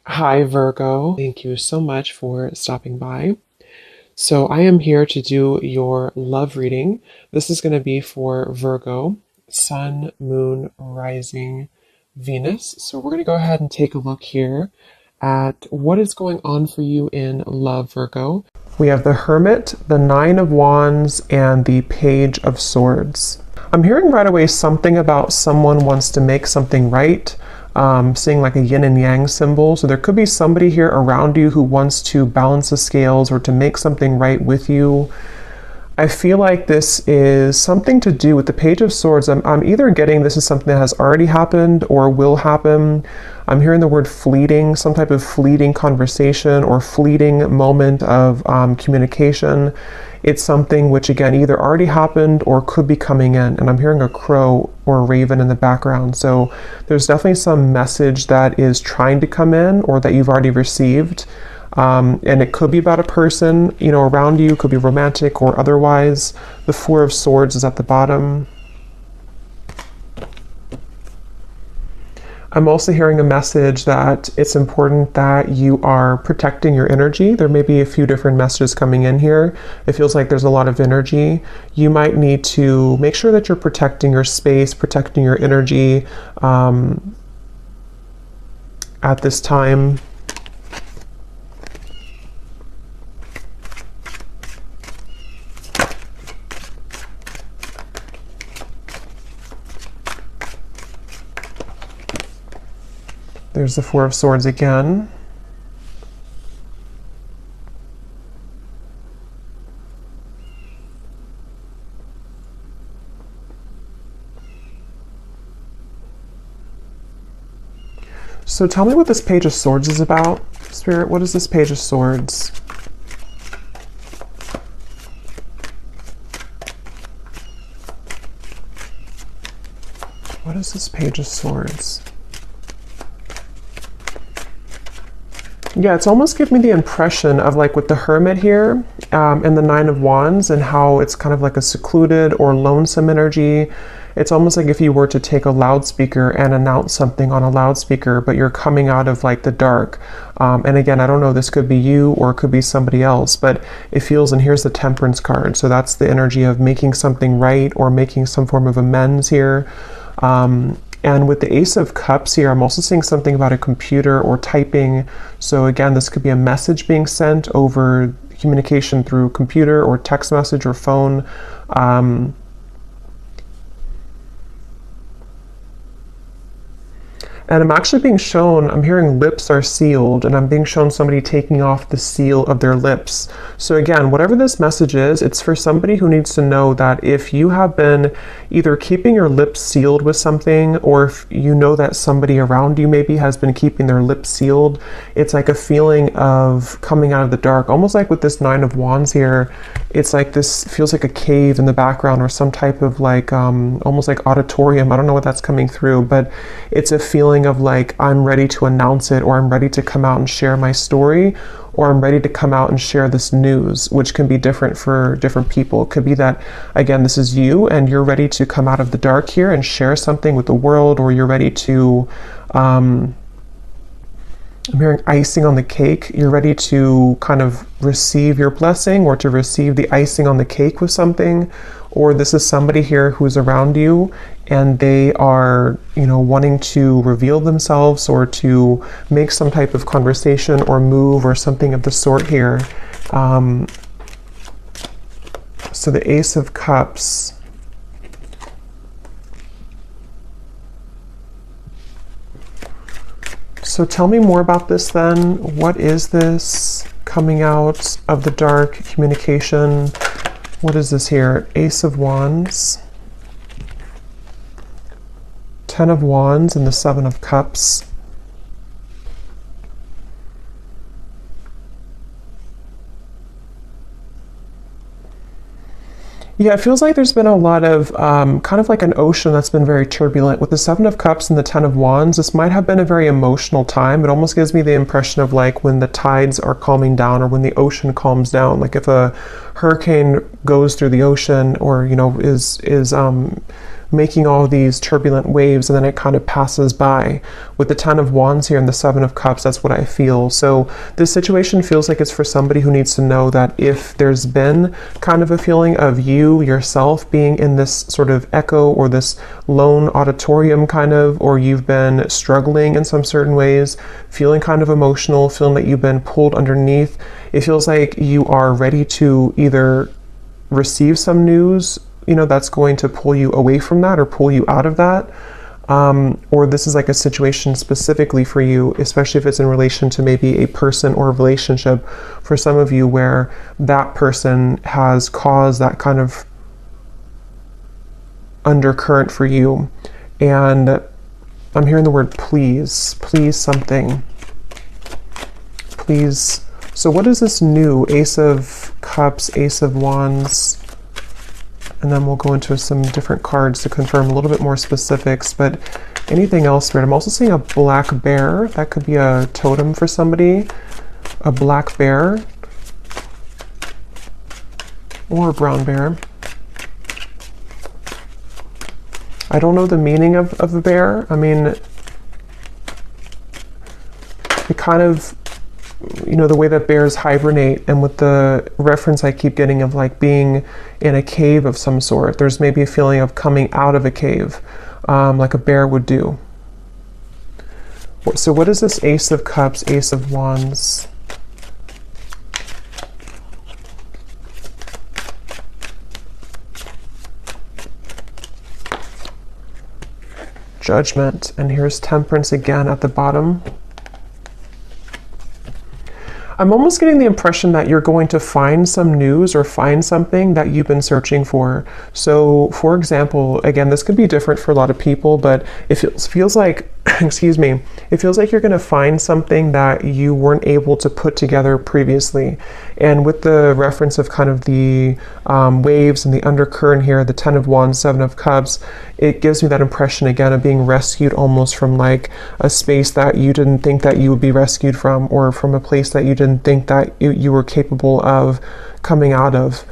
Hi, Virgo. Thank you so much for stopping by. So, I am here to do your love reading. This is going to be for Virgo, Sun, Moon, Rising, Venus. So, we're going to go ahead and take a look here at what is going on for you in love, Virgo. We have the Hermit, the Nine of Wands, and the Page of Swords. I'm hearing right away something about someone wants to make something right. Seeing like a yin and yang symbol. So there could be somebody here around you who wants to balance the scales or to make something right with you. I feel like this is something to do with the Page of Swords. I'm either getting this is something that has already happened or will happen. I'm hearing the word fleeting, some type of fleeting conversation or fleeting moment of communication. It's something which, again, either already happened or could be coming in. And I'm hearing a crow or a raven in the background. So there's definitely some message that is trying to come in or that you've already received. And it could be about a person, around you, could be romantic or otherwise. The Four of Swords is at the bottom. I'm also hearing a message that it's important that you are protecting your energy. There may be a few different messages coming in here. It feels like there's a lot of energy. You might need to make sure that you're protecting your space, protecting your energy at this time. There's the Four of Swords again. So tell me what this Page of Swords is about. Spirit, what is this Page of Swords? What is this Page of Swords? Yeah, it's almost giving me the impression of like with the Hermit here and the Nine of Wands and how it's kind of like a secluded or lonesome energy. It's almost like if you were to take a loudspeaker and announce something on a loudspeaker, but you're coming out of like the dark. And again, I don't know, this could be you or it could be somebody else, but it feels, and here's the Temperance card. So that's the energy of making something right or making some form of amends here. And with the Ace of Cups here, I'm also seeing something about a computer or typing. So again, this could be a message being sent over communication through computer or text message or phone. And I'm actually being shown, I'm hearing lips are sealed, and I'm being shown somebody taking off the seal of their lips. So again, whatever this message is, it's for somebody who needs to know that if you have been either keeping your lips sealed with something, or if you know that somebody around you maybe has been keeping their lips sealed, it's like a feeling of coming out of the dark. Almost like with this Nine of Wands here, it's like this feels like a cave in the background or some type of like, almost like auditorium. I don't know what that's coming through, but it's a feeling of like, I'm ready to announce it, or I'm ready to come out and share my story, or I'm ready to come out and share this news, which can be different for different people. It could be that, again, this is you and you're ready to come out of the dark here and share something with the world, or you're ready to, I'm hearing icing on the cake. You're ready to kind of receive your blessing or to receive the icing on the cake with something. Or this is somebody here who's around you and they are, wanting to reveal themselves or to make some type of conversation or move or something of the sort here. So the Ace of Cups. So tell me more about this then. What is this coming out of the dark communication? What is this here? Ace of Wands, Ten of Wands, and the Seven of Cups. Yeah, it feels like there's been a lot of kind of like an ocean that's been very turbulent. With the Seven of Cups and the Ten of Wands, this might have been a very emotional time. It almost gives me the impression of like when the tides are calming down or when the ocean calms down. Like if a hurricane goes through the ocean or, is making all these turbulent waves, and then it kind of passes by. With the Ten of Wands here and the Seven of Cups, that's what I feel. So this situation feels like it's for somebody who needs to know that if there's been kind of a feeling of you yourself being in this sort of echo or this lone auditorium kind of, or you've been struggling in some certain ways, feeling kind of emotional, feeling that you've been pulled underneath, it feels like you are ready to either receive some news, you know, that's going to pull you away from that or pull you out of that. Or this is like a situation specifically for you, especially if it's in relation to maybe a person or a relationship for some of you, where that person has caused that kind of undercurrent for you. And I'm hearing the word please, please something, please. So what is this new? Ace of Cups, Ace of Wands, and then we'll go into some different cards to confirm a little bit more specifics. But anything else, Spirit? I'm also seeing a black bear. That could be a totem for somebody. A black bear. Or a brown bear. I don't know the meaning of a bear. I mean, it kind of, you know, the way that bears hibernate, and with the reference I keep getting of like being in a cave of some sort, there's maybe a feeling of coming out of a cave, like a bear would do. So what is this Ace of Cups, Ace of Wands? Judgment, and here's Temperance again at the bottom. I'm almost getting the impression that you're going to find some news or find something that you've been searching for. So, for example, again, this could be different for a lot of people, but it feels like, excuse me, it feels like you're going to find something that you weren't able to put together previously. And with the reference of kind of the waves and the undercurrent here, the Ten of Wands, Seven of Cups, it gives me that impression again of being rescued almost from like a space that you didn't think that you would be rescued from, or from a place that you didn't think that you were capable of coming out of.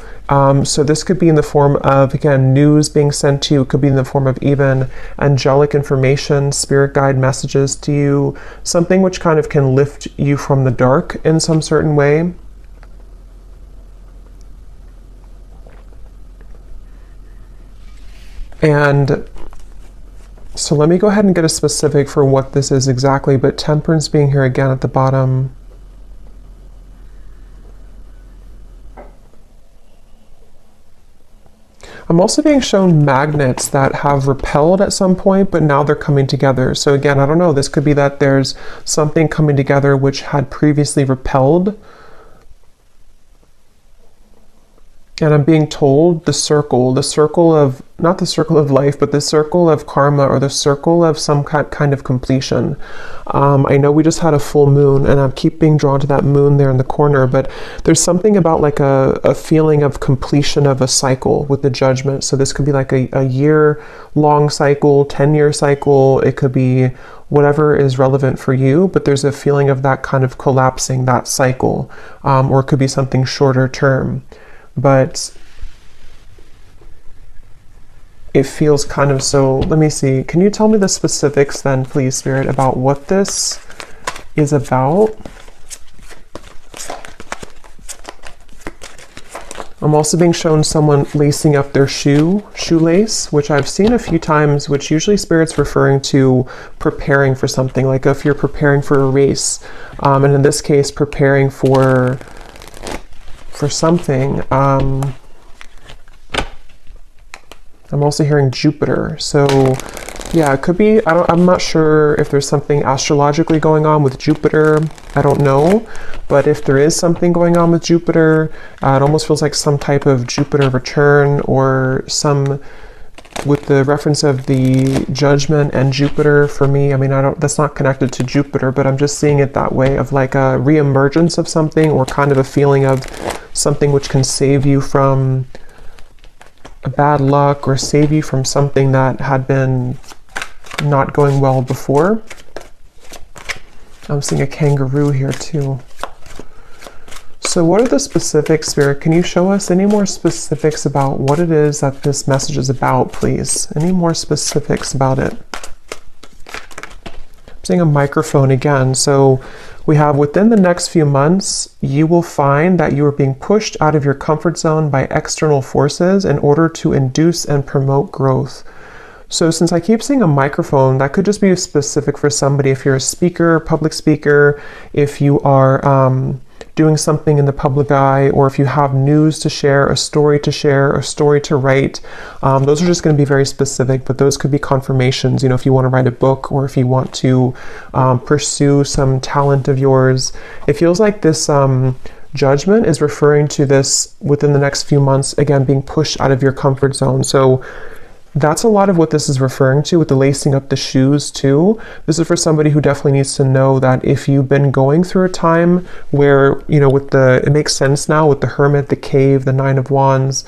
So this could be in the form of, again, news being sent to you. It could be in the form of even angelic information, spirit guide messages to you, something which kind of can lift you from the dark in some certain way. And so let me go ahead and get a specific for what this is exactly, but Temperance being here again at the bottom. I'm also being shown magnets that have repelled at some point, but now they're coming together. So again, I don't know, this could be that there's something coming together which had previously repelled. And I'm being told the circle of, not the circle of life, but the circle of karma, or the circle of some kind of completion. I know we just had a full moon, and I keep being drawn to that moon there in the corner, but there's something about like a feeling of completion of a cycle with the Judgment. So this could be like a year-long cycle, 10-year cycle. It could be whatever is relevant for you, but there's a feeling of that kind of collapsing, that cycle, or it could be something shorter term. But it feels kind of so, let me see, can you tell me the specifics then, please, Spirit, about what this is about? I'm also being shown someone lacing up their shoelace, which I've seen a few times, which usually Spirit's referring to preparing for something, like if you're preparing for a race, and in this case, preparing for something. I'm also hearing Jupiter. So yeah, it could be, I'm not sure if there's something astrologically going on with Jupiter. I don't know. But if there is something going on with Jupiter, it almost feels like some type of Jupiter return, or some, with the reference of the Judgment and Jupiter for me. I mean, that's not connected to Jupiter, but I'm just seeing it that way, of like a reemergence of something, or kind of a feeling of something which can save you from a bad luck, or save you from something that had been not going well before. I'm seeing a kangaroo here too. So what are the specifics, Spirit? Can you show us any more specifics about what it is that this message is about, please? Any more specifics about it? I'm seeing a microphone again. So we have within the next few months, you will find that you are being pushed out of your comfort zone by external forces in order to induce and promote growth. So since I keep seeing a microphone, that could just be specific for somebody. If you're a speaker, public speaker, if you are doing something in the public eye, or if you have news to share, a story to write, those are just going to be very specific, but those could be confirmations. You know, if you want to write a book, or if you want to pursue some talent of yours. It feels like this judgment is referring to this within the next few months, again, being pushed out of your comfort zone. So that's a lot of what this is referring to with the lacing up the shoes too. This is for somebody who definitely needs to know that if you've been going through a time where, you know, with the, it makes sense now with the Hermit, the Cave, the Nine of Wands,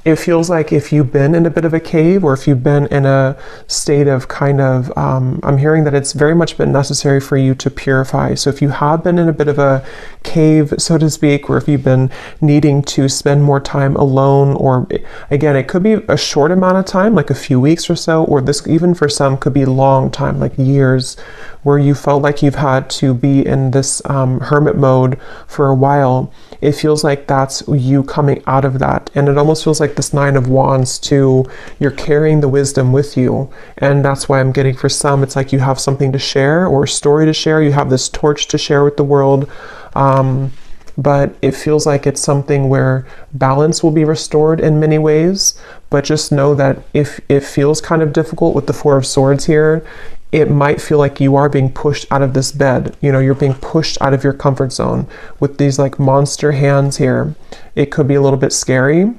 it feels like if you've been in a bit of a cave, or if you've been in a state of kind of, I'm hearing that it's very much been necessary for you to purify. So if you have been in a bit of a cave, so to speak, or if you've been needing to spend more time alone, or again, it could be a short amount of time, like a few weeks or so, or this even for some could be a long time, like years, where you felt like you've had to be in this hermit mode for a while. It feels like that's you coming out of that. And it almost feels like this Nine of Wands too, you're carrying the wisdom with you. And that's why I'm getting for some, it's like you have something to share or a story to share. You have this torch to share with the world. But it feels like it's something where balance will be restored in many ways. But just know that if it feels kind of difficult with the Four of Swords here, it might feel like you are being pushed out of this bed. You know, you're being pushed out of your comfort zone with these like monster hands here. It could be a little bit scary.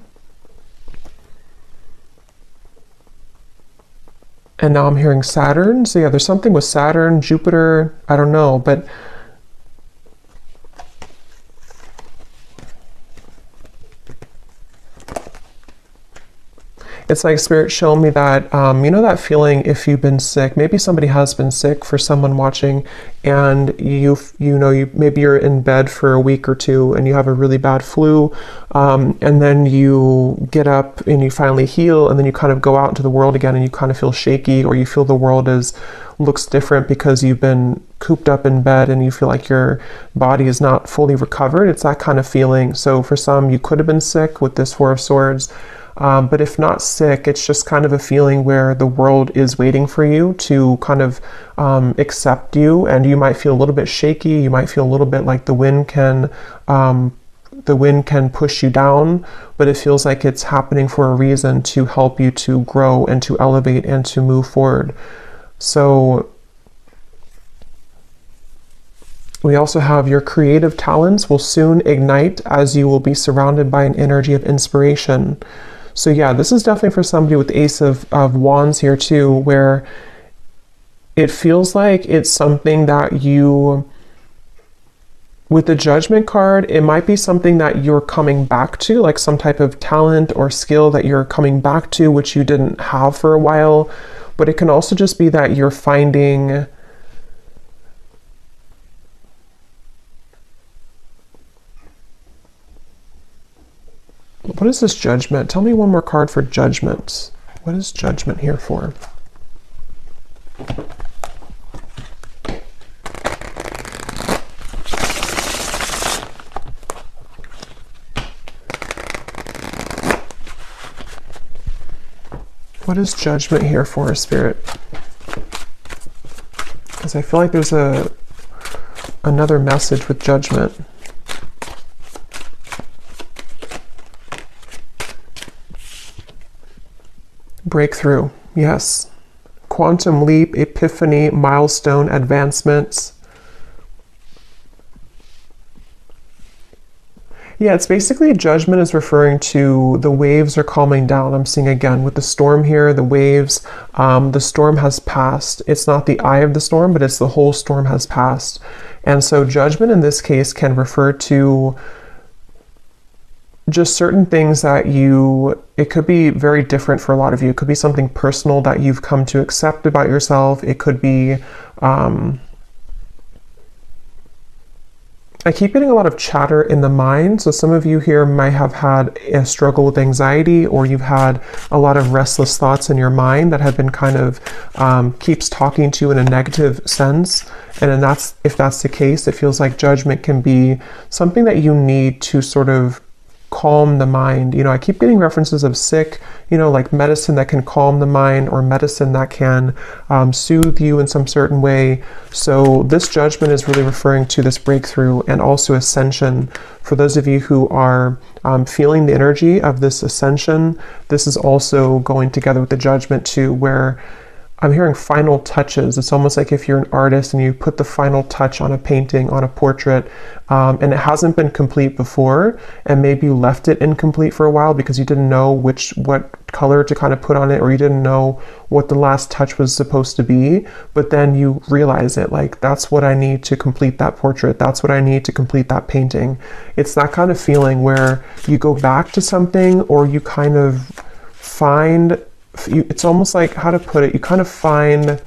And now I'm hearing Saturn. So yeah, there's something with Saturn, Jupiter, I don't know, but it's like Spirit showing me that, you know, that feeling if you've been sick, maybe somebody has been sick for someone watching, and maybe you're in bed for a week or two and you have a really bad flu, and then you get up and you finally heal, and then you kind of go out into the world again and you kind of feel shaky, or you feel the world looks different because you've been cooped up in bed and you feel like your body is not fully recovered. It's that kind of feeling. So for some, you could have been sick with this Four of Swords. But if not sick, it's just kind of a feeling where the world is waiting for you to kind of accept you, and you might feel a little bit shaky. You might feel a little bit like the wind can push you down, but it feels like it's happening for a reason to help you to grow and to elevate and to move forward. So we also have your creative talents will soon ignite as you will be surrounded by an energy of inspiration. So yeah, this is definitely for somebody with the Ace of Wands here too, where it feels like it's something that you, with the Judgment card, it might be something that you're coming back to, like some type of talent or skill that you're coming back to, which you didn't have for a while. But it can also just be that you're finding what is this Judgment? Tell me one more card for Judgment. What is Judgment here for? What is Judgment here for, Spirit? Because I feel like there's another message with Judgment. Breakthrough, yes. Quantum leap, epiphany, milestone, advancements. Yeah, it's basically Judgment is referring to the waves are calming down. I'm seeing again with the storm here, the waves, the storm has passed. It's not the eye of the storm, but it's the whole storm has passed. And so Judgment in this case can refer to just certain things that it could be very different for a lot of you. It could be something personal that you've come to accept about yourself. It could be, I keep getting a lot of chatter in the mind. So some of you here might have had a struggle with anxiety, or you've had a lot of restless thoughts in your mind that have been kind of keeps talking to you in a negative sense. And then if that's the case, it feels like judgment can be something that you need to sort of calm the mind. You know, I keep getting references of sick, you know, like medicine that can calm the mind, or medicine that can soothe you in some certain way. So this judgment is really referring to this breakthrough and also ascension. For those of you who are feeling the energy of this ascension, this is also going together with the judgment too, where I'm hearing final touches. It's almost like if you're an artist and you put the final touch on a painting, on a portrait, and it hasn't been complete before, and maybe you left it incomplete for a while because you didn't know what color to kind of put on it, or you didn't know what the last touch was supposed to be, but then you realize it, like, that's what I need to complete that portrait, that's what I need to complete that painting. It's that kind of feeling where you go back to something, or you kind of find, it's almost like, how to put it, you kind of find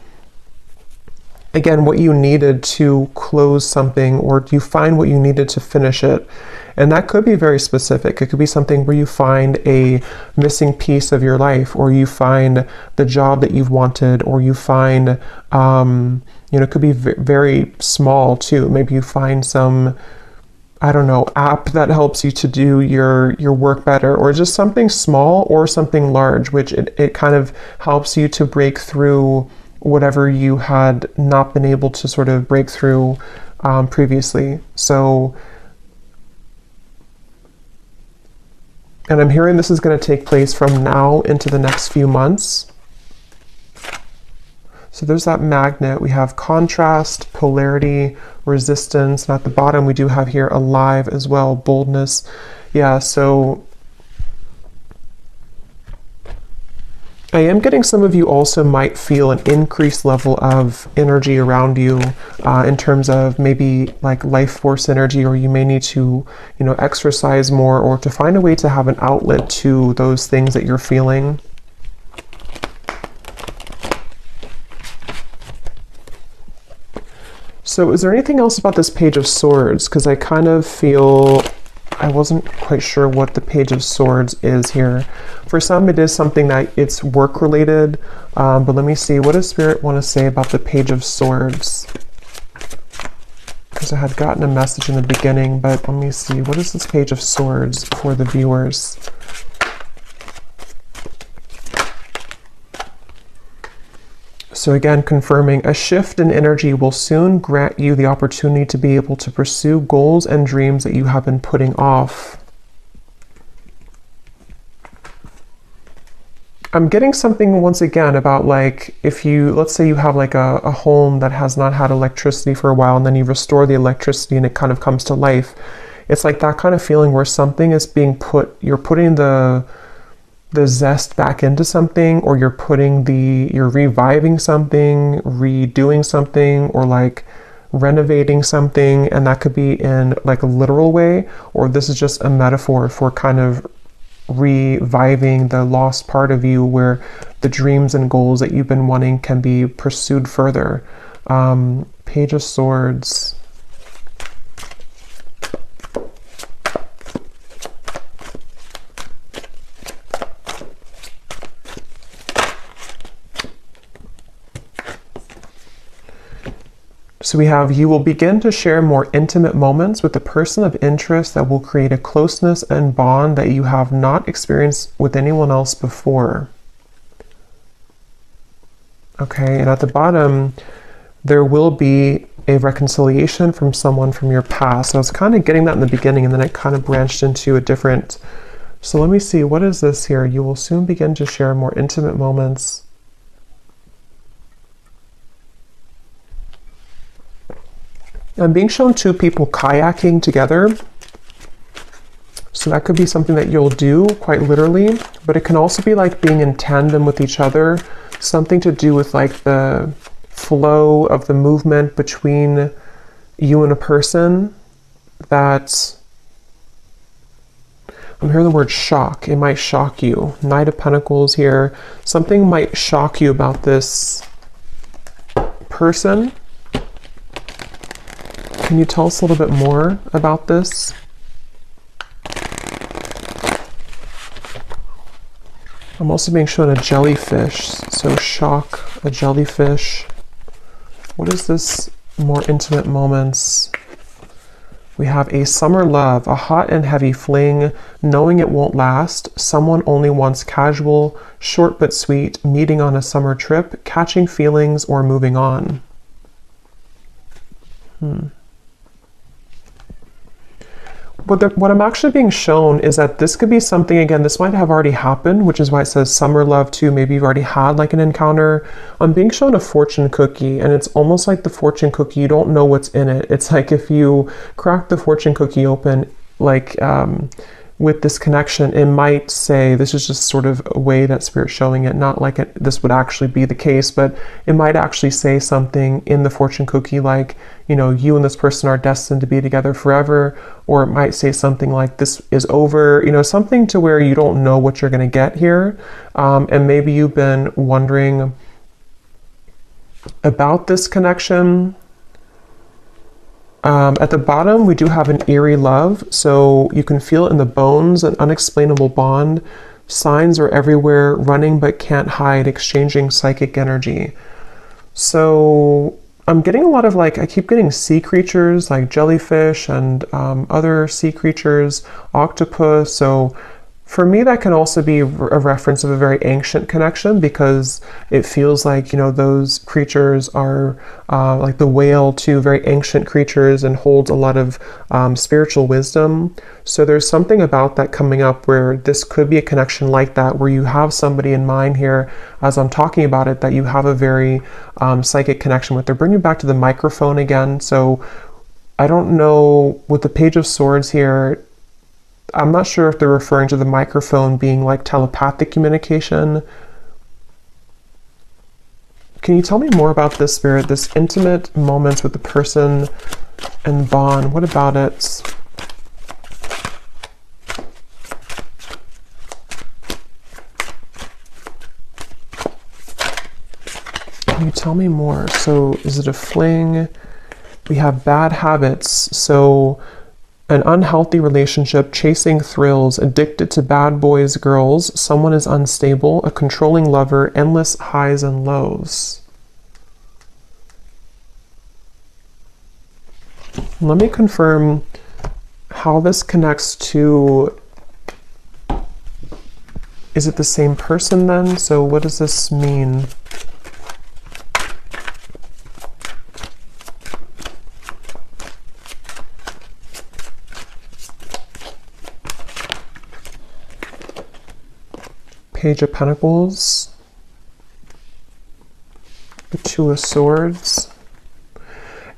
again what you needed to close something, or you find what you needed to finish it. And that could be very specific. It could be something where you find a missing piece of your life, or you find the job that you've wanted, or you find it could be very small too. Maybe you find some, I don't know, app that helps you to do your work better, or just something small or something large, which it kind of helps you to break through whatever you had not been able to sort of break through previously. So, and I'm hearing this is going to take place from now into the next few months. So there's that magnet. We have contrast, polarity, resistance, and at the bottom we do have here alive as well, boldness. Yeah, so I am getting some of you also might feel an increased level of energy around you in terms of maybe like life force energy, or you may need to, exercise more, or to find a way to have an outlet to those things that you're feeling. So is there anything else about this Page of Swords? Because I kind of feel, I wasn't quite sure what the Page of Swords is here. For some, it is something that it's work related, but let me see, what does Spirit want to say about the Page of Swords? Because I had gotten a message in the beginning, but let me see, what is this Page of Swords for the viewers? So again, confirming, a shift in energy will soon grant you the opportunity to be able to pursue goals and dreams that you have been putting off. I'm getting something once again about, like, if you, let's say you have like a home that has not had electricity for a while, and then you restore the electricity and it kind of comes to life. It's like that kind of feeling where something is being you're putting the zest back into something, or you're reviving something, redoing something, or like renovating something. And that could be in like a literal way, or this is just a metaphor for kind of reviving the lost part of you, where the dreams and goals that you've been wanting can be pursued further. Page of Swords. So we have, you will begin to share more intimate moments with a person of interest that will create a closeness and bond that you have not experienced with anyone else before. Okay, and at the bottom, there will be a reconciliation from someone from your past. So I was kind of getting that in the beginning, and then it kind of branched into a different. So let me see, what is this here? You will soon begin to share more intimate moments. I'm being shown two people kayaking together. So that could be something that you'll do quite literally, but it can also be like being in tandem with each other, something to do with like the flow of the movement between you and a person. That I'm hearing the word shock. It might shock you. Knight of Pentacles here. Something might shock you about this person. Can you tell us a little bit more about this? I'm also being shown a jellyfish, so shock, a jellyfish. What is this? More intimate moments. We have a summer love, a hot and heavy fling, knowing it won't last, someone only wants casual, short but sweet, meeting on a summer trip, catching feelings, or moving on. What I'm actually being shown is that this could be something, again, this might have already happened, which is why it says summer love too. Maybe you've already had like an encounter. I'm being shown a fortune cookie, and it's almost like the fortune cookie, you don't know what's in it. It's like if you crack the fortune cookie open, like with this connection, it might say, this is just sort of a way that Spirit's showing it, not like this would actually be the case, but it might actually say something in the fortune cookie like, you know, you and this person are destined to be together forever, or it might say something like this is over, you know, something to where you don't know what you're going to get here. And maybe you've been wondering about this connection. At the bottom, we do have an eerie love, so you can feel it in the bones, an unexplainable bond. Signs are everywhere, running but can't hide, exchanging psychic energy. So I'm getting a lot of I keep getting sea creatures like jellyfish and other sea creatures, octopus. So for me, that can also be a reference of a very ancient connection, because it feels like, you know, those creatures are like the whale too, very ancient creatures, and holds a lot of spiritual wisdom. So there's something about that coming up where this could be a connection like that, where you have somebody in mind here as I'm talking about it that you have a very psychic connection with. They're bringing back to the microphone again. So I don't know, with the Page of Swords here, I'm not sure if they're referring to the microphone being like telepathic communication. Can you tell me more about this, Spirit? This intimate moments with the person and bond. What about it? Can you tell me more? So is it a fling? We have bad habits. So an unhealthy relationship, chasing thrills, addicted to bad boys, girls, someone is unstable, a controlling lover, endless highs and lows. Let me confirm how this connects to, is it the same person then? So what does this mean? Page of Pentacles, the Two of Swords.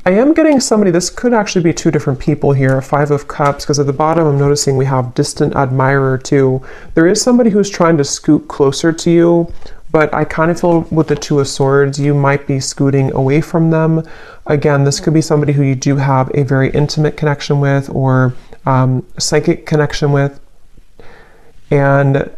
I am getting somebody, this could actually be two different people here, Five of Cups, because at the bottom I'm noticing we have distant admirer too. There is somebody who's trying to scoot closer to you, but I kind of feel with the Two of Swords, you might be scooting away from them. Again, this could be somebody who you do have a very intimate connection with, or psychic connection with. And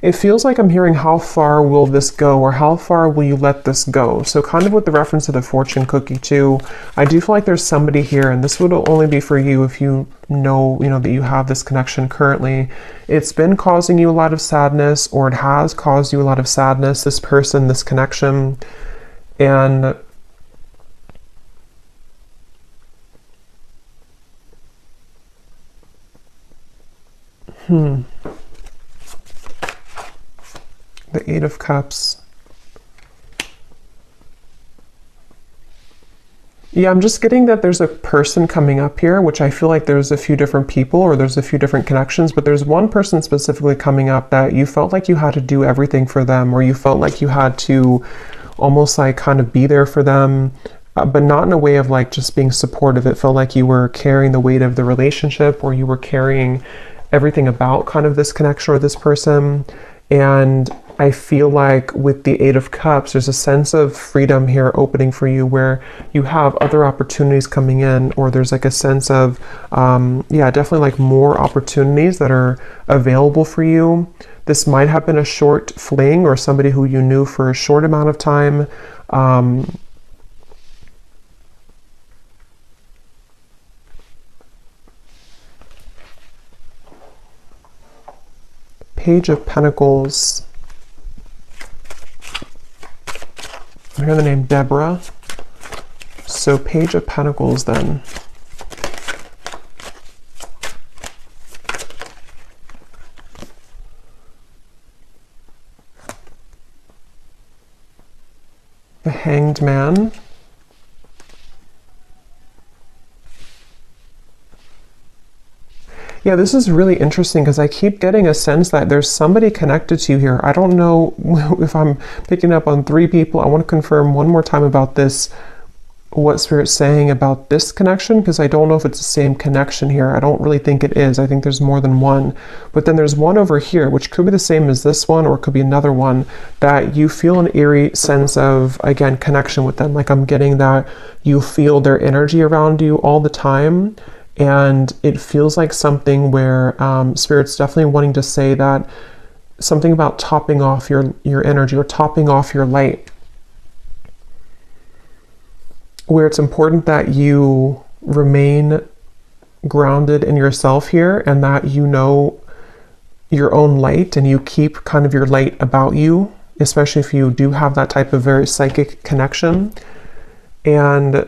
it feels like I'm hearing, how far will this go, or how far will you let this go? So kind of with the reference to the fortune cookie too, I do feel like there's somebody here, and this would only be for you if you know that you have this connection currently. It's been causing you a lot of sadness, or it has caused you a lot of sadness, this person, this connection. And the Eight of Cups. Yeah, I'm just getting that there's a person coming up here, which I feel like there's a few different people, or there's a few different connections, but there's one person specifically coming up that you felt like you had to do everything for them, or you felt like you had to almost like kind of be there for them, but not in a way of like just being supportive. It felt like you were carrying the weight of the relationship, or you were carrying everything about kind of this connection or this person. And I feel like with the Eight of Cups, there's a sense of freedom here opening for you, where you have other opportunities coming in, or there's like a sense of, yeah, definitely like more opportunities that are available for you. This might have been a short fling or somebody who you knew for a short amount of time. Page of Pentacles. I hear the name Deborah. So Page of Pentacles then. The Hanged Man. Yeah, this is really interesting because I keep getting a sense that there's somebody connected to you here. I don't know if I'm picking up on 3 people. I want to confirm one more time about this, what Spirit's saying about this connection, because I don't know if it's the same connection here. I don't really think it is. I think there's more than one. But then there's one over here, which could be the same as this one, or it could be another one, that you feel an eerie sense of, again, connection with them. Like I'm getting that you feel their energy around you all the time. And it feels like something where Spirit's definitely wanting to say that something about topping off your energy or topping off your light, where it's important that you remain grounded in yourself here and that you know your own light and you keep kind of your light about you, especially if you do have that type of very psychic connection. And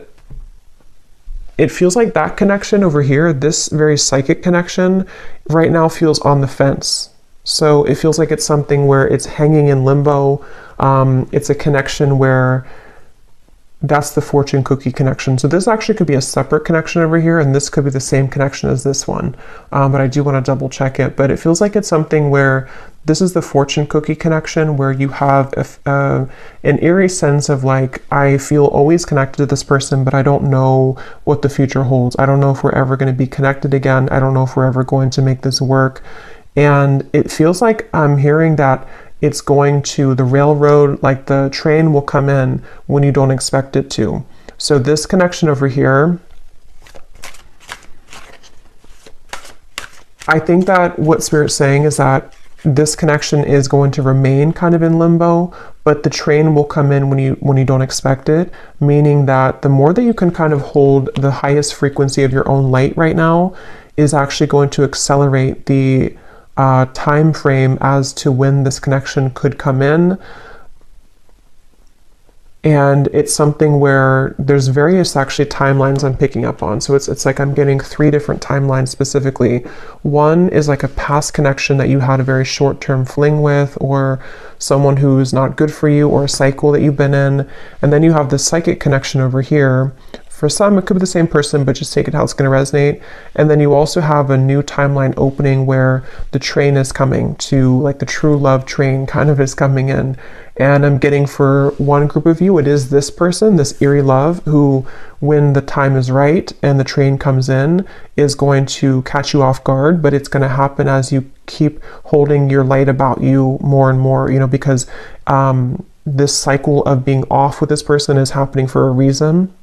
it feels like that connection over here, this very psychic connection, right now feels on the fence. So it feels like it's something where it's hanging in limbo. It's a connection where that's the fortune cookie connection. So this actually could be a separate connection over here, and this could be the same connection as this one. But I do want to double check it. But it feels like it's something where this is the fortune cookie connection, where you have an eerie sense of like, I feel always connected to this person, but I don't know what the future holds. I don't know if we're ever going to be connected again. I don't know if we're ever going to make this work. And it feels like I'm hearing that it's going to the railroad, like the train will come in when you don't expect it to. So this connection over here, I think that what Spirit's saying is that this connection is going to remain kind of in limbo, but the train will come in when you don't expect it, meaning that the more that you can kind of hold the highest frequency of your own light right now is actually going to accelerate the time frame as to when this connection could come in. And it's something where there's various actually timelines I'm picking up on. So it's like I'm getting 3 different timelines specifically. One is like a past connection that you had a very short-term fling with, or someone who's not good for you, or a cycle that you've been in. And then you have the psychic connection over here. For some, it could be the same person, but just take it how it's going to resonate. And then you also have a new timeline opening where the train is coming to, like the true love train kind of is coming in. And I'm getting for one group of you, it is this person, this eerie love, who, when the time is right and the train comes in, is going to catch you off guard, but it's going to happen as you keep holding your light about you more and more, because this cycle of being off with this person is happening for a reason.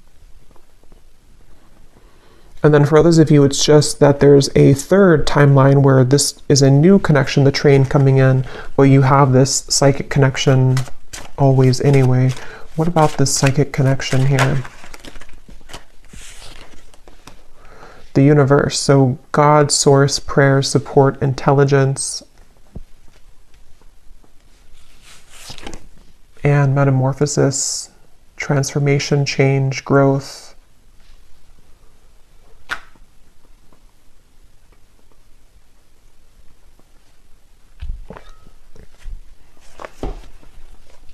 And then for others of you, it's just that there's a third timeline where this is a new connection, the train coming in, but you have this psychic connection always anyway. What about this psychic connection here? The universe. So God, source, prayer, support, intelligence, and metamorphosis, transformation, change, growth.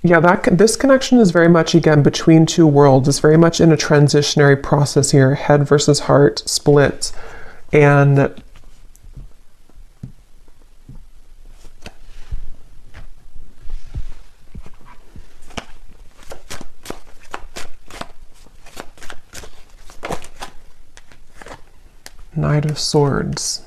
Yeah, this connection is very much, again, between 2 worlds. It's very much in a transitionary process here, head versus heart split. And Knight of Swords.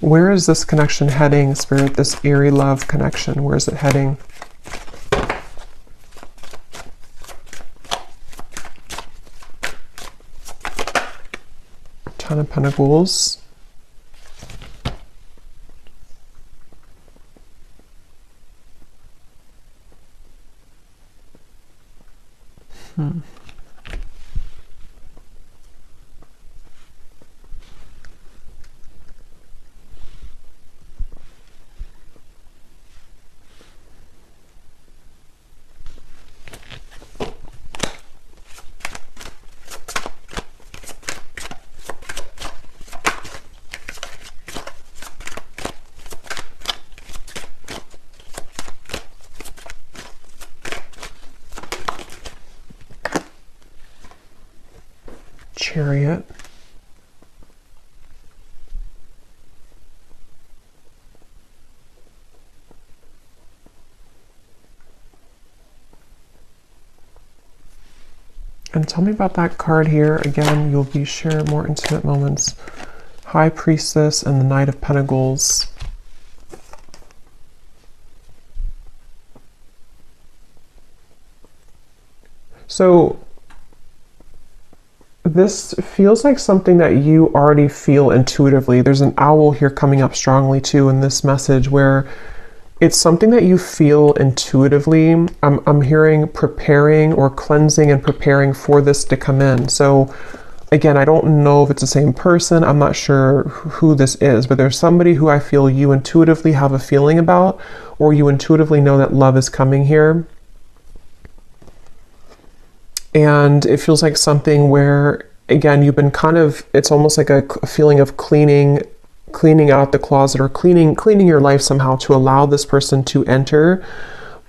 Where is this connection heading, Spirit? This eerie love connection, where is it heading? Pentacles. Chariot. And tell me about that card here. Again, you'll be share more intimate moments. High Priestess and the Knight of Pentacles. So this feels like something that you already feel intuitively. There's an owl here coming up strongly too in this message, where it's something that you feel intuitively. I'm hearing preparing or cleansing and preparing for this to come in. So again, I don't know if it's the same person. I'm not sure who this is, but there's somebody who I feel you intuitively have a feeling about, or you intuitively know that love is coming here. And it feels like something where, again, you've been kind of, it's almost like a feeling of cleaning out the closet, or cleaning your life somehow to allow this person to enter.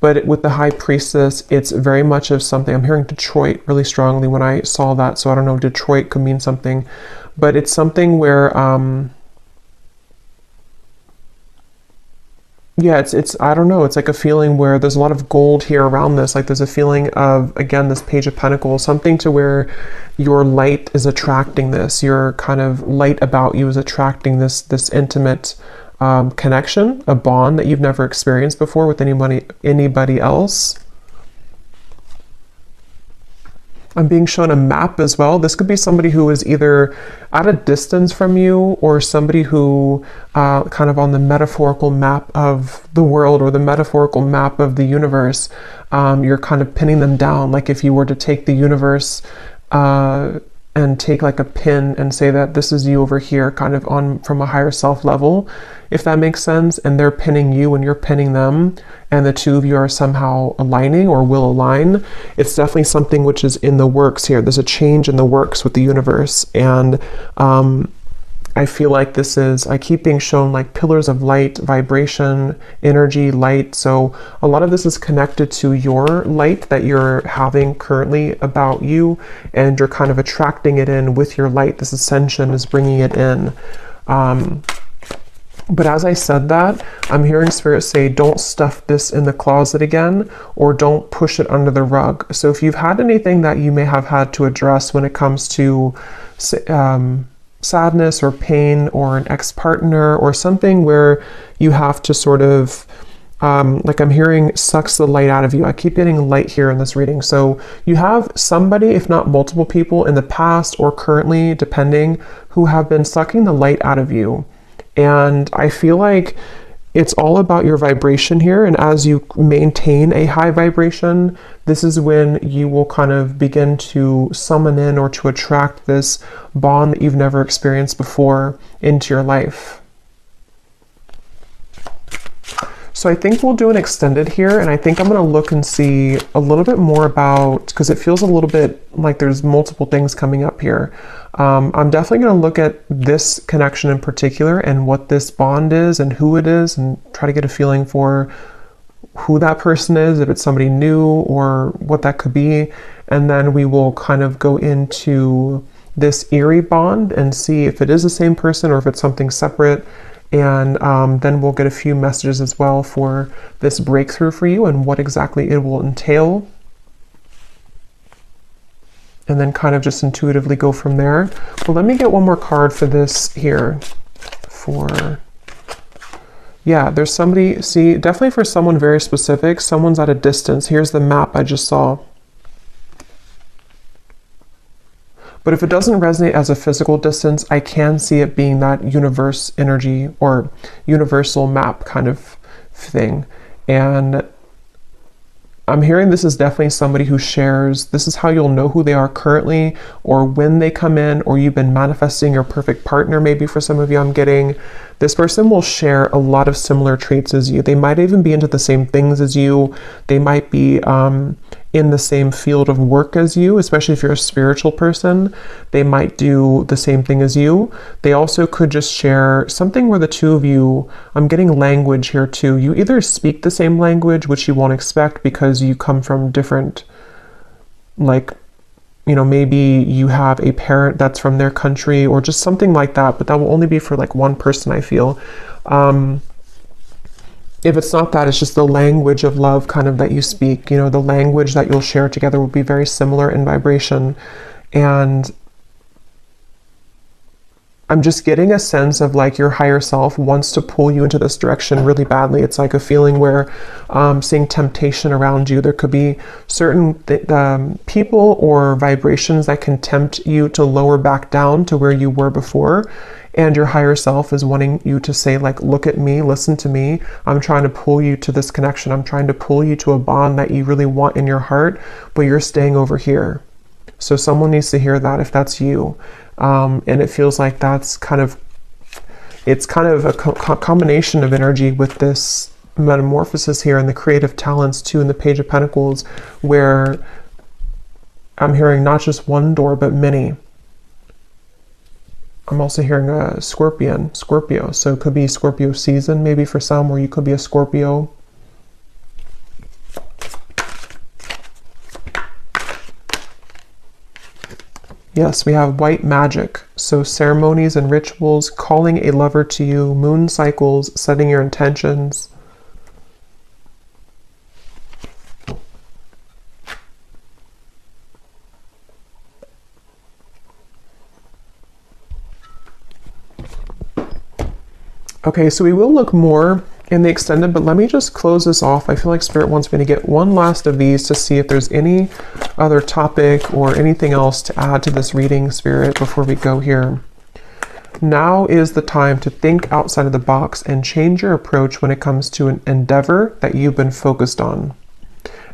But with the High Priestess, it's very much of something. I'm hearing Detroit really strongly when I saw that. So I don't know, Detroit could mean something, but it's something where, yeah, it's I don't know, it's like a feeling where there's a lot of gold here around this. Like there's a feeling of, again, this Page of Pentacles, something to where your light is attracting this. Your kind of light about you is attracting this intimate connection, a bond that you've never experienced before with anybody else. I'm being shown a map as well. This could be somebody who is either at a distance from you, or somebody who kind of on the metaphorical map of the world, or the metaphorical map of the universe. You're kind of pinning them down. Like if you were to take the universe and take like a pin and say that this is you over here, kind of on from a higher self level, if that makes sense, and they're pinning you and you're pinning them, and the two of you are somehow aligning or will align. It's definitely something which is in the works here. There's a change in the works with the universe, and I feel like this is, I keep being shown like pillars of light, vibration, energy, light. So a lot of this is connected to your light that you're having currently about you, and you're kind of attracting it in with your light. This ascension is bringing it in. But as I said that, I'm hearing Spirit say, don't stuff this in the closet again, or don't push it under the rug. So if you've had anything that you may have had to address when it comes to sadness or pain, or an ex-partner, or something where you have to sort of, like I'm hearing, sucks the light out of you. I keep getting light here in this reading. So you have somebody, if not multiple people in the past or currently, depending, who have been sucking the light out of you. And I feel like it's all about your vibration here. And as you maintain a high vibration, this is when you will kind of begin to summon in, or to attract this bond that you've never experienced before into your life. So I think we'll do an extended here, and I think I'm going to look and see a little bit more about, because it feels a little bit like there's multiple things coming up here. I'm definitely going to look at this connection in particular, and what this bond is and who it is, and try to get a feeling for who that person is, if it's somebody new or what that could be. And then we will kind of go into this eerie bond and see if it is the same person or if it's something separate. And then we'll get a few messages as well for this breakthrough for you and what exactly it will entail. And then kind of just intuitively go from there. Well, let me get one more card for this here. Yeah, there's somebody, see, definitely for someone very specific, someone's at a distance. Here's the map I just saw. But if it doesn't resonate as a physical distance, I can see it being that universe energy or universal map kind of thing. And I'm hearing this is definitely somebody who shares, this is how you'll know who they are currently, or when they come in, or you've been manifesting your perfect partner. Maybe for some of you, I'm getting this person will share a lot of similar traits as you. They might even be into the same things as you. They might be in the same field of work as you, especially if you're a spiritual person. They might do the same thing as you. They also could just share something where the two of you, I'm getting language here too. You either speak the same language, which you won't expect because you come from different, like, you know, maybe you have a parent that's from their country or just something like that, but that will only be for like one person, I feel. If it's not that, it's just the language of love kind of that you speak, you know, the language that you'll share together will be very similar in vibration. And I'm just getting a sense of like your higher self wants to pull you into this direction really badly. It's like a feeling where seeing temptation around you. There could be certain people or vibrations that can tempt you to lower back down to where you were before. And your higher self is wanting you to say, like, look at me, listen to me. I'm trying to pull you to this connection. I'm trying to pull you to a bond that you really want in your heart, but you're staying over here. So someone needs to hear that if that's you. And it feels like that's kind of, it's kind of a combination of energy with this metamorphosis here and the creative talents too in the Page of Pentacles, where I'm hearing not just one door, but many. I'm also hearing a Scorpio. So it could be Scorpio season, maybe for some, or you could be a Scorpio. Yes, we have white magic. So ceremonies and rituals, calling a lover to you, moon cycles, setting your intentions. Okay, so we will look more in the extended, but let me just close this off. I feel like Spirit wants me to get one last of these to see if there's any other topic or anything else to add to this reading, Spirit, before we go here. Now is the time to think outside of the box and change your approach when it comes to an endeavor that you've been focused on.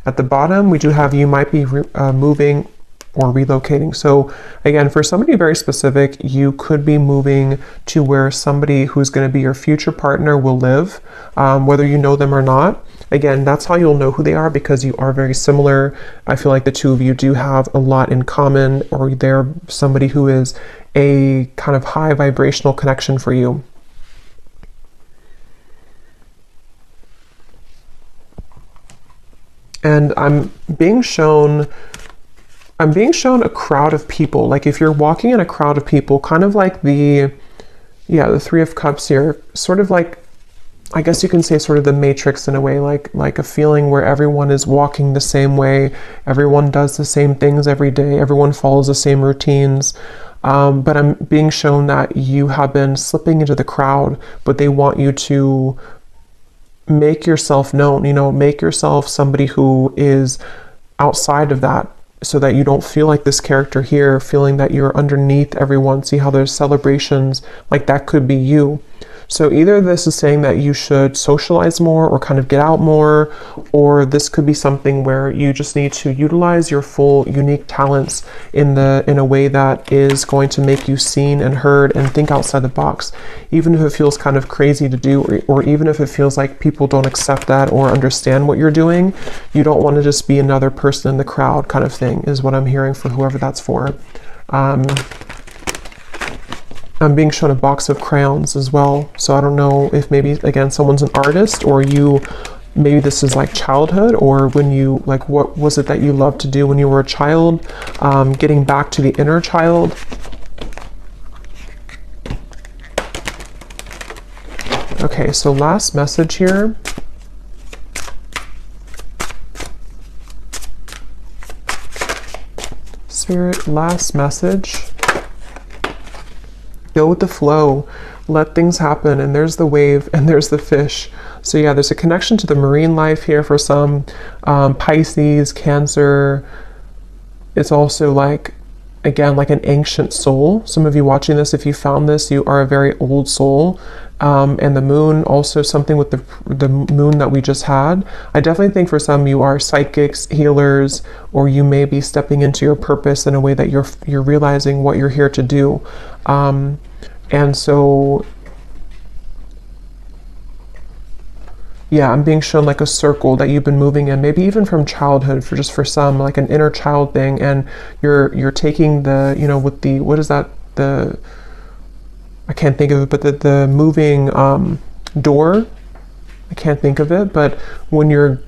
At the bottom, we do have you might be moving or relocating. So again, for somebody very specific, you could be moving to where somebody who's going to be your future partner will live, whether you know them or not. Again, that's how you'll know who they are, because you are very similar. I feel like the two of you do have a lot in common, or they're somebody who is a kind of high vibrational connection for you. And I'm being shown a crowd of people. Like if you're walking in a crowd of people, kind of like the Three of Cups here, sort of like, I guess you can say sort of the Matrix in a way, like a feeling where everyone is walking the same way, everyone does the same things every day, everyone follows the same routines. But I'm being shown that you have been slipping into the crowd, but they want you to make yourself known, make yourself somebody who is outside of that, so that you don't feel like this character here, feeling that you're underneath everyone. See how there's celebrations, like that could be you. So either this is saying that you should socialize more or kind of get out more, or this could be something where you just need to utilize your full unique talents in a way that is going to make you seen and heard and think outside the box. Even if it feels kind of crazy to do, or even if it feels like people don't accept that or understand what you're doing, you don't want to just be another person in the crowd kind of thing, is what I'm hearing for whoever that's for. I'm being shown a box of crayons as well. So I don't know if maybe, again, someone's an artist, or maybe this is like childhood, or when you, like, what was it that you loved to do when you were a child? Getting back to the inner child. Okay, so last message here. Spirit, last message. Go with the flow, let things happen, and there's the wave and there's the fish. So yeah, there's a connection to the marine life here for some. Pisces, Cancer. It's also like again, like an ancient soul. Some of you watching this, if you found this, you are a very old soul. And the moon, also something with the moon that we just had. I definitely think for some you are psychics, healers, or you may be stepping into your purpose in a way that you're realizing what you're here to do. And so, yeah, I'm being shown like a circle that you've been moving in, maybe even from childhood, for some, like an inner child thing, and you're taking the, with the, what is that, I can't think of it, but the moving door, I can't think of it, but when you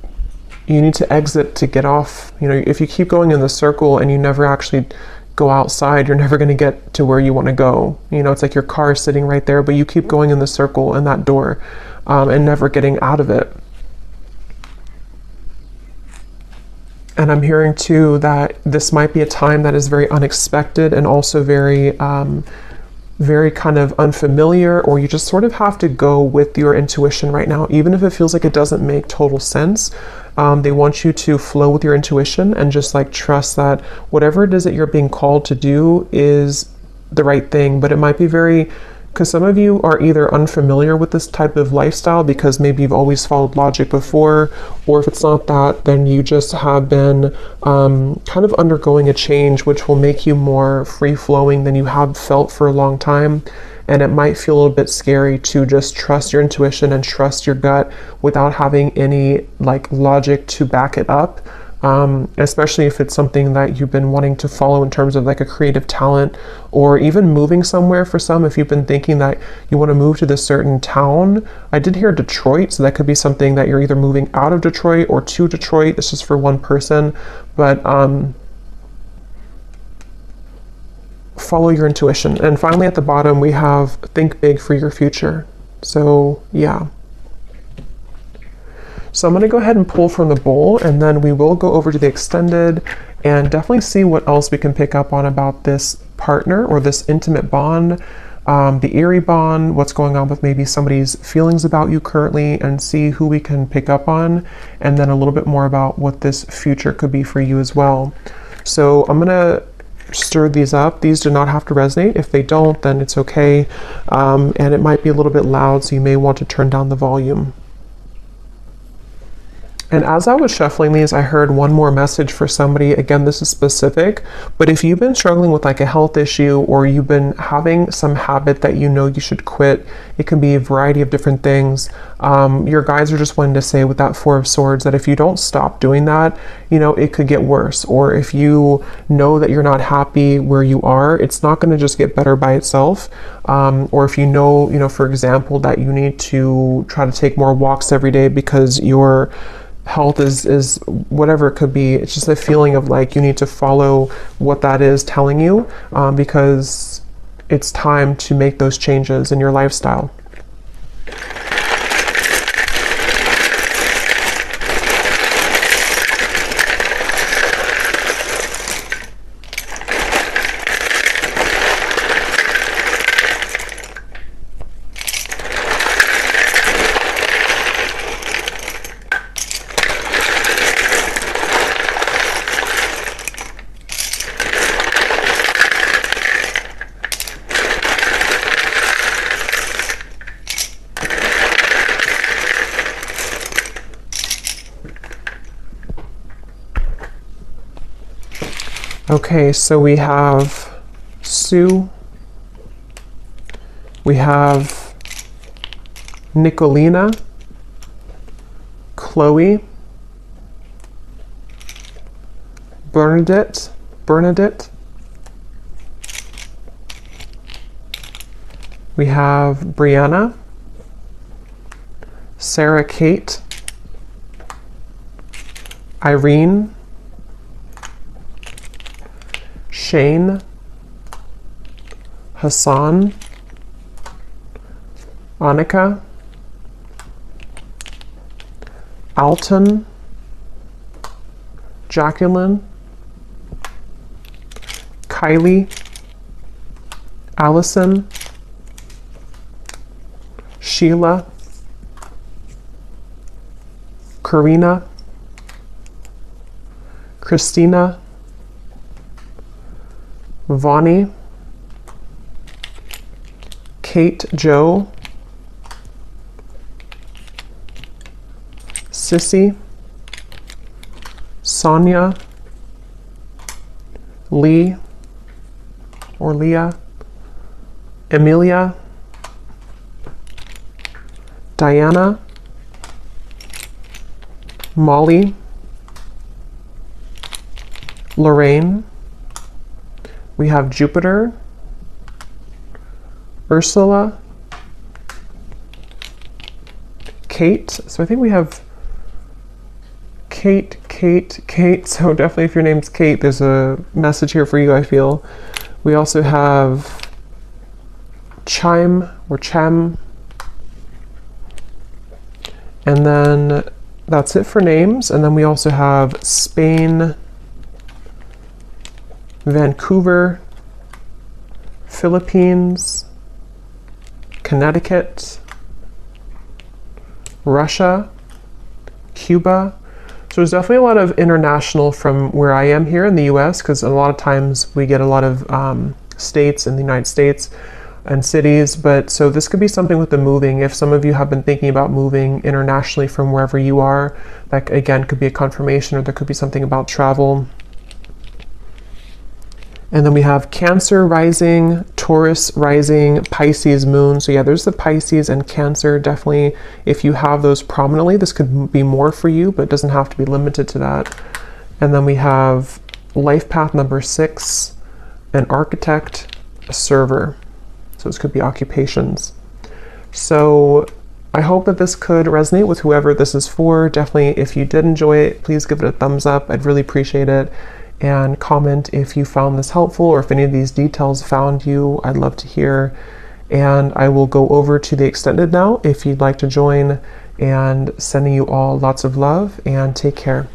need to exit to get off, if you keep going in the circle and you never actually go outside, you're never going to get to where you want to go. It's like your car is sitting right there, but you keep going in the circle and that door. And never getting out of it. And I'm hearing too that this might be a time that is very unexpected and also very, very kind of unfamiliar, or you just sort of have to go with your intuition right now, even if it feels like it doesn't make total sense. They want you to flow with your intuition and just like trust that whatever it is that you're being called to do is the right thing. But it might be because some of you are either unfamiliar with this type of lifestyle because maybe you've always followed logic before, or if it's not that, then you just have been kind of undergoing a change which will make you more free-flowing than you have felt for a long time. And it might feel a little bit scary to just trust your intuition and trust your gut without having any like logic to back it up. Especially if it's something that you've been wanting to follow in terms of like a creative talent, or even moving somewhere. For some, if you've been thinking that you want to move to this certain town, I did hear Detroit, so that could be something that you're either moving out of Detroit or to Detroit. This is for one person, but follow your intuition. And finally at the bottom we have think big for your future. So yeah. So I'm going to go ahead and pull from the bowl, and then we will go over to the extended and definitely see what else we can pick up on about this partner or this intimate bond, the eerie bond, what's going on with maybe somebody's feelings about you currently, and see who we can pick up on, and then a little bit more about what this future could be for you as well. So I'm going to stir these up. These do not have to resonate. If they don't, then it's okay. And it might be a little bit loud, so you may want to turn down the volume. And as I was shuffling these, I heard one more message for somebody. Again, this is specific, but if you've been struggling with like a health issue, or you've been having some habit that you should quit, it can be a variety of different things. Your guides are just wanting to say with that Four of Swords that if you don't stop doing that, it could get worse. Or if you know that you're not happy where you are, it's not going to just get better by itself. Or if for example, that you need to try to take more walks every day because your health is whatever it could be. It's just a feeling of like you need to follow what that is telling you, because it's time to make those changes in your lifestyle. Okay, so we have Sue, we have Nicolina, Chloe, Bernadette, we have Brianna, Sarah Kate, Irene, Shane, Hassan, Annika, Alton, Jacqueline, Kylie, Allison, Sheila, Karina, Christina, Vonnie, Kate Jo, Sissy, Sonia, Lee or Leah, Amelia, Diana, Molly, Lorraine, we have Jupiter, Ursula, Kate. So I think we have Kate. So definitely if your name's Kate, there's a message here for you, I feel. We also have Chime or Chem. And then that's it for names. And then we also have Spain, Vancouver, Philippines, Connecticut, Russia, Cuba. So there's definitely a lot of international from where I am here in the US, because a lot of times we get a lot of states in the United States and cities. But so this could be something with the moving. If some of you have been thinking about moving internationally from wherever you are, that again could be a confirmation, or there could be something about travel. And then we have Cancer rising, Taurus rising, Pisces moon. So yeah, there's the Pisces and Cancer. Definitely, if you have those prominently, this could be more for you, but it doesn't have to be limited to that. And then we have life path number 6, an architect, a server. So this could be occupations. So I hope that this could resonate with whoever this is for. Definitely, if you did enjoy it, please give it a thumbs up. I'd really appreciate it. And comment if you found this helpful, or if any of these details found you. I'd love to hear. And I will go over to the extended now if you'd like to join, and sending you all lots of love, and take care.